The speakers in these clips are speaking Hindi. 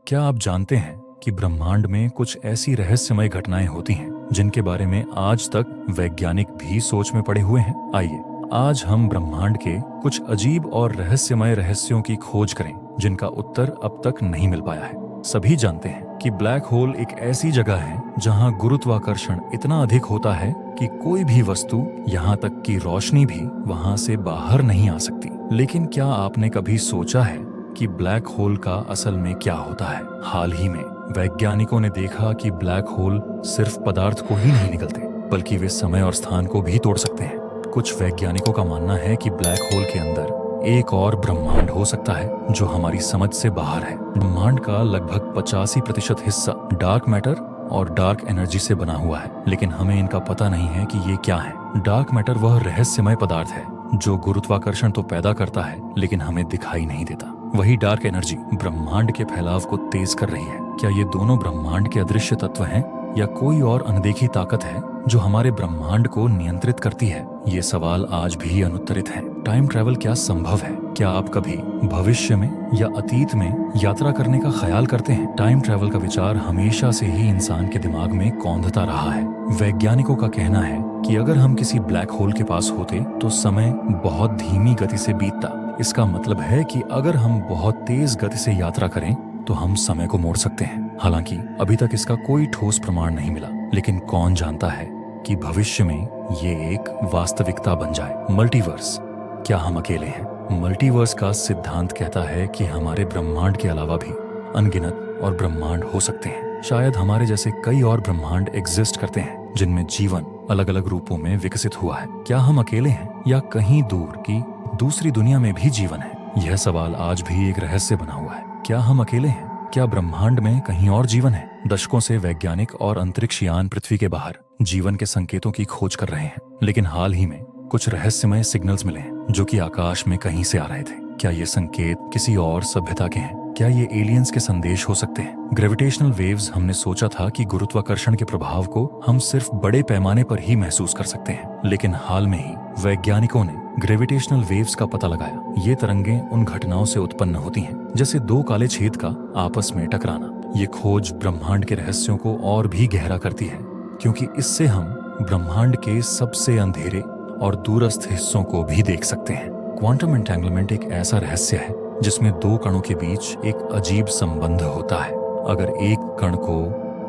क्या आप जानते हैं कि ब्रह्मांड में कुछ ऐसी रहस्यमय घटनाएं होती हैं जिनके बारे में आज तक वैज्ञानिक भी सोच में पड़े हुए हैं? आइए आज हम ब्रह्मांड के कुछ अजीब और रहस्यमय रहस्यों की खोज करें जिनका उत्तर अब तक नहीं मिल पाया है। सभी जानते हैं कि ब्लैक होल एक ऐसी जगह है जहां गुरुत्वाकर्षण इतना अधिक होता है कि कोई भी वस्तु, यहाँ तक कि रोशनी भी वहां से बाहर नहीं आ सकती। लेकिन क्या आपने कभी सोचा है कि ब्लैक होल का असल में क्या होता है? हाल ही में वैज्ञानिकों ने देखा कि ब्लैक होल सिर्फ पदार्थ को ही नहीं निगलते, बल्कि वे समय और स्थान को भी तोड़ सकते हैं। कुछ वैज्ञानिकों का मानना है कि ब्लैक होल के अंदर एक और ब्रह्मांड हो सकता है जो हमारी समझ से बाहर है। ब्रह्मांड का लगभग 85% हिस्सा डार्क मैटर और डार्क एनर्जी से बना हुआ है, लेकिन हमें इनका पता नहीं है कि ये क्या है। डार्क मैटर वह रहस्यमय पदार्थ है जो गुरुत्वाकर्षण तो पैदा करता है लेकिन हमें दिखाई नहीं देता। वही डार्क एनर्जी ब्रह्मांड के फैलाव को तेज कर रही है। क्या ये दोनों ब्रह्मांड के अदृश्य तत्व हैं या कोई और अनदेखी ताकत है जो हमारे ब्रह्मांड को नियंत्रित करती है? ये सवाल आज भी अनुत्तरित हैं। टाइम ट्रैवल क्या संभव है? क्या आप कभी भविष्य में या अतीत में यात्रा करने का ख्याल करते हैं? टाइम ट्रैवल का विचार हमेशा से ही इंसान के दिमाग में कौंधता रहा है। वैज्ञानिकों का कहना है कि अगर हम किसी ब्लैक होल के पास होते तो समय बहुत धीमी गति से बीतता। इसका मतलब है कि अगर हम बहुत तेज गति से यात्रा करें तो हम समय को मोड़ सकते हैं। हालांकि अभी तक इसका कोई ठोस प्रमाण नहीं मिला, लेकिन कौन जानता है कि भविष्य में ये एक वास्तविकता बन जाए। मल्टीवर्स, क्या हम अकेले हैं? मल्टीवर्स का सिद्धांत कहता है कि हमारे ब्रह्मांड के अलावा भी अनगिनत और ब्रह्मांड हो सकते हैं। शायद हमारे जैसे कई और ब्रह्मांड एग्जिस्ट करते हैं जिनमें जीवन अलग अलग रूपों में विकसित हुआ है। क्या हम अकेले हैं या कहीं दूर की दूसरी दुनिया में भी जीवन है? यह सवाल आज भी एक रहस्य बना हुआ है। क्या हम अकेले हैं? क्या ब्रह्मांड में कहीं और जीवन है? दशकों से वैज्ञानिक और अंतरिक्षयान पृथ्वी के बाहर जीवन के संकेतों की खोज कर रहे हैं, लेकिन हाल ही में कुछ रहस्यमय सिग्नल्स मिले हैं जो कि आकाश में कहीं से आ रहे थे। क्या ये संकेत किसी और सभ्यता के हैं? क्या ये एलियंस के संदेश हो सकते हैं? ग्रेविटेशनल वेव्स, हमने सोचा था कि गुरुत्वाकर्षण के प्रभाव को हम सिर्फ बड़े पैमाने पर ही महसूस कर सकते हैं, लेकिन हाल में ही वैज्ञानिकों ने ग्रेविटेशनल वेव्स का पता लगाया। ये तरंगें उन घटनाओं से उत्पन्न होती हैं जैसे दो काले छेद का आपस में टकराना। ये खोज ब्रह्मांड के रहस्यों को और भी गहरा करती है, क्योंकि इससे हम ब्रह्मांड के सबसे अंधेरे और दूरस्थ हिस्सों को भी देख सकते हैं। क्वांटम एंटेंगलमेंट एक ऐसा रहस्य है जिसमें दो कणों के बीच एक अजीब संबंध होता है। अगर एक कण को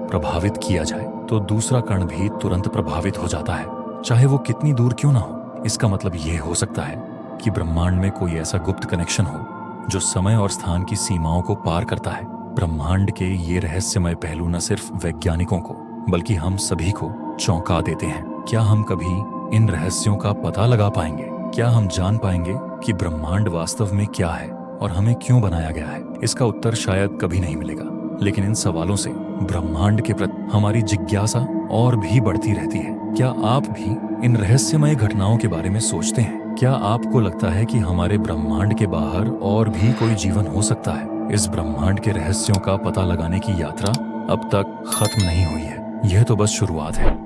प्रभावित किया जाए तो दूसरा कण भी तुरंत प्रभावित हो जाता है, चाहे वो कितनी दूर क्यों ना हो। इसका मतलब ये हो सकता है कि ब्रह्मांड में कोई ऐसा गुप्त कनेक्शन हो जो समय और स्थान की सीमाओं को पार करता है। ब्रह्मांड के ये रहस्यमय पहलू न सिर्फ वैज्ञानिकों को बल्कि हम सभी को चौंका देते हैं। क्या हम कभी इन रहस्यों का पता लगा पाएंगे? क्या हम जान पाएंगे कि ब्रह्मांड वास्तव में क्या है और हमें क्यों बनाया गया है? इसका उत्तर शायद कभी नहीं मिलेगा, लेकिन इन सवालों से ब्रह्मांड के प्रति हमारी जिज्ञासा और भी बढ़ती रहती है। क्या आप भी इन रहस्यमय घटनाओं के बारे में सोचते हैं? क्या आपको लगता है कि हमारे ब्रह्मांड के बाहर और भी कोई जीवन हो सकता है? इस ब्रह्मांड के रहस्यों का पता लगाने की यात्रा अब तक खत्म नहीं हुई है। यह तो बस शुरुआत है।